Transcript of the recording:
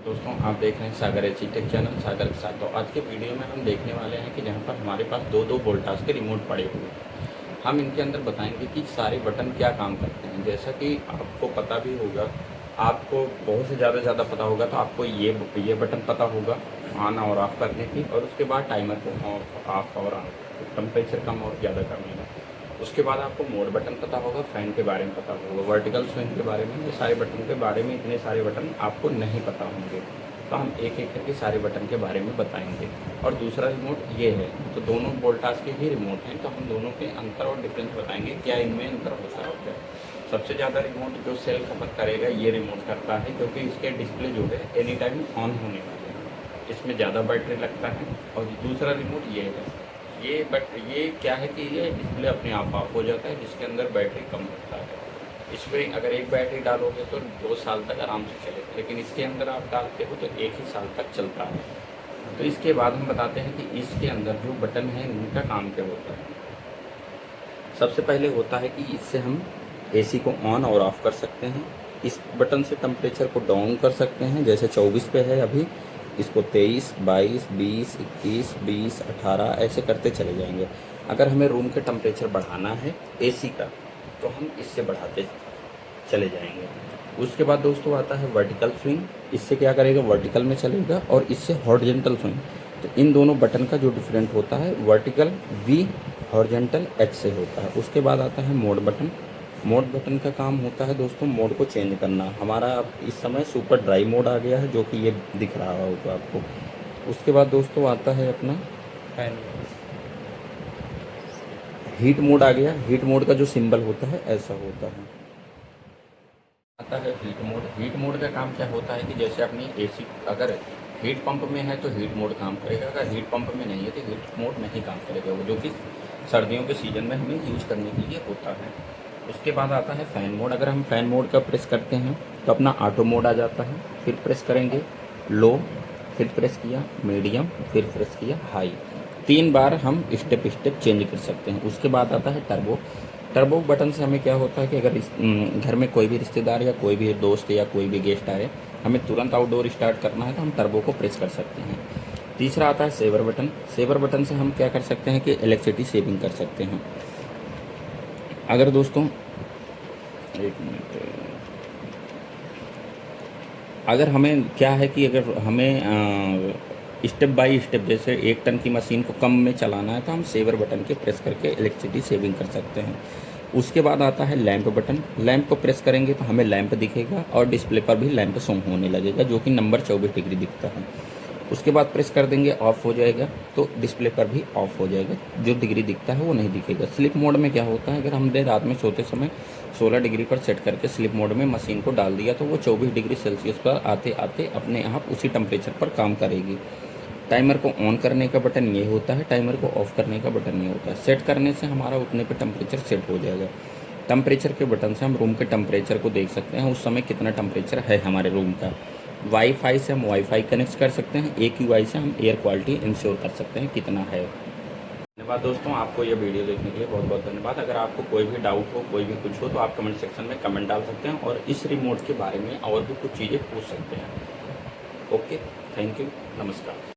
दोस्तों आप देख रहे हैं सागर एची टेक चैनल सागर के साथ। तो आज के वीडियो में हम देखने वाले हैं कि जहां पर हमारे पास दो वोल्टास के रिमोट पड़े हुए हैं। हम इनके अंदर बताएंगे कि सारे बटन क्या काम करते हैं। जैसा कि आपको पता भी होगा, आपको बहुत से ज़्यादा पता होगा, तो आपको ये बटन पता होगा ऑन और ऑफ़ करने की, और उसके बाद टाइमर को ऑफ और ऑन, टेम्परेचर कम और ज़्यादा करने का। उसके बाद आपको मोड बटन पता होगा, फ़ैन के बारे में पता होगा, वर्टिकल स्विंग के बारे में। ये सारे बटन के बारे में इतने सारे बटन आपको नहीं पता होंगे, तो हम एक एक करके सारे बटन के बारे में बताएंगे। और दूसरा रिमोट ये है, तो दोनों वोल्टास के ही रिमोट हैं, तो हम दोनों के अंतर और डिफरेंस बताएंगे, क्या इनमें अंतर होता है। क्या सबसे ज़्यादा रिमोट जो सेल खपत करेगा ये रिमोट करता है, क्योंकि इसके डिस्प्ले जो है एनी टाइम ऑन होने वाले हैं, इसमें ज़्यादा बैटरी लगता है। और दूसरा रिमोट ये है, ये क्या है कि ये डिस्प्ले अपने आप ऑफ हो जाता है, जिसके अंदर बैटरी कम होता है। इसमें अगर एक बैटरी डालोगे तो 2 साल तक आराम से चलेगा, लेकिन इसके अंदर आप डालते हो तो 1 ही साल तक चलता है। तो इसके बाद हम बताते हैं कि इसके अंदर जो बटन है उनका काम क्या होता है। सबसे पहले होता है कि इससे हम एसी को ऑन और ऑफ़ कर सकते हैं। इस बटन से टेम्परेचर को डाउन कर सकते हैं, जैसे 24 पे है अभी, इसको 23, 22, 20, 21, 20, 18 ऐसे करते चले जाएंगे। अगर हमें रूम के टेम्परेचर बढ़ाना है एसी का, तो हम इससे बढ़ाते चले जाएंगे। उसके बाद दोस्तों आता है वर्टिकल स्विंग। इससे क्या करेगा, वर्टिकल में चलेगा, और इससे हॉरिजॉन्टल स्विंग। तो इन दोनों बटन का जो डिफरेंट होता है, वर्टिकल V, हॉरिजॉन्टल H से होता है। उसके बाद आता है मोड बटन। मोड बटन का काम होता है दोस्तों मोड को चेंज करना। हमारा इस समय सुपर ड्राई मोड आ गया है, जो कि ये दिख रहा होगा आपको। उसके बाद दोस्तों आता है अपना फैन हीट मोड आ गया। हीट मोड का जो सिंबल होता है ऐसा होता है। आता है हीट मोड। हीट मोड का काम क्या होता है कि जैसे अपनी एसी अगर हीट पंप में है तो हीट मोड काम करेगा, अगर हीट पंप में नहीं है तो हीट मोड नहीं काम करेगा, वो जो कि सर्दियों के सीज़न में हमें यूज करने के लिए होता है। उसके बाद आता है फ़ैन मोड। अगर हम फ़ैन मोड का प्रेस करते हैं तो अपना ऑटो मोड आ जाता है। फिर प्रेस करेंगे लो, फिर प्रेस किया मीडियम, फिर प्रेस किया हाई। 3 बार हम स्टेप चेंज कर सकते हैं। उसके बाद आता है टर्बो। टर्बो बटन से हमें क्या होता है कि अगर घर में कोई भी रिश्तेदार या कोई भी दोस्त या कोई भी गेस्ट आए, हमें तुरंत आउटडोर स्टार्ट करना है, तो हम टर्बो को प्रेस कर सकते हैं। तीसरा आता है सेवर बटन। सेवर बटन से हम क्या कर सकते हैं कि इलेक्ट्रिसिटी सेविंग कर सकते हैं। अगर दोस्तों एक मिनट, अगर हमें क्या है कि अगर हमें स्टेप बाय स्टेप जैसे 1 टन की मशीन को कम में चलाना है, तो हम सेवर बटन के प्रेस करके इलेक्ट्रिसिटी सेविंग कर सकते हैं। उसके बाद आता है लैंप बटन। लैंप को प्रेस करेंगे तो हमें लैंप दिखेगा, और डिस्प्ले पर भी लैंप शो होने लगेगा, जो कि नंबर 24 डिग्री दिखता है। उसके बाद प्रेस कर देंगे, ऑफ हो जाएगा, तो डिस्प्ले पर भी ऑफ हो जाएगा, जो डिग्री दिखता है वो नहीं दिखेगा। स्लिप मोड में क्या होता है, अगर हमने रात में सोते समय 16 डिग्री पर सेट करके स्लिप मोड में मशीन को डाल दिया, तो वो 24 डिग्री सेल्सियस पर आते आते अपने आप उसी टेम्परेचर पर काम करेगी। टाइमर को ऑन करने का बटन ये होता है, टाइमर को ऑफ करने का बटन ये होता है। सेट करने से हमारा उतने पे टेम्परेचर सेट हो जाएगा। टेम्परेचर के बटन से हम रूम के टेम्परेचर को देख सकते हैं, उस समय कितना टेम्परेचर है हमारे रूम का। वाईफाई से हम वाईफाई कनेक्ट कर सकते हैं। AQI से हम एयर क्वालिटी इंश्योर कर सकते हैं कितना है। धन्यवाद दोस्तों, आपको ये वीडियो देखने के लिए बहुत बहुत धन्यवाद। अगर आपको कोई भी डाउट हो, कोई भी कुछ हो, तो आप कमेंट सेक्शन में कमेंट डाल सकते हैं, और इस रिमोट के बारे में और भी कुछ चीज़ें पूछ सकते हैं। ओके, थैंक यू, नमस्कार।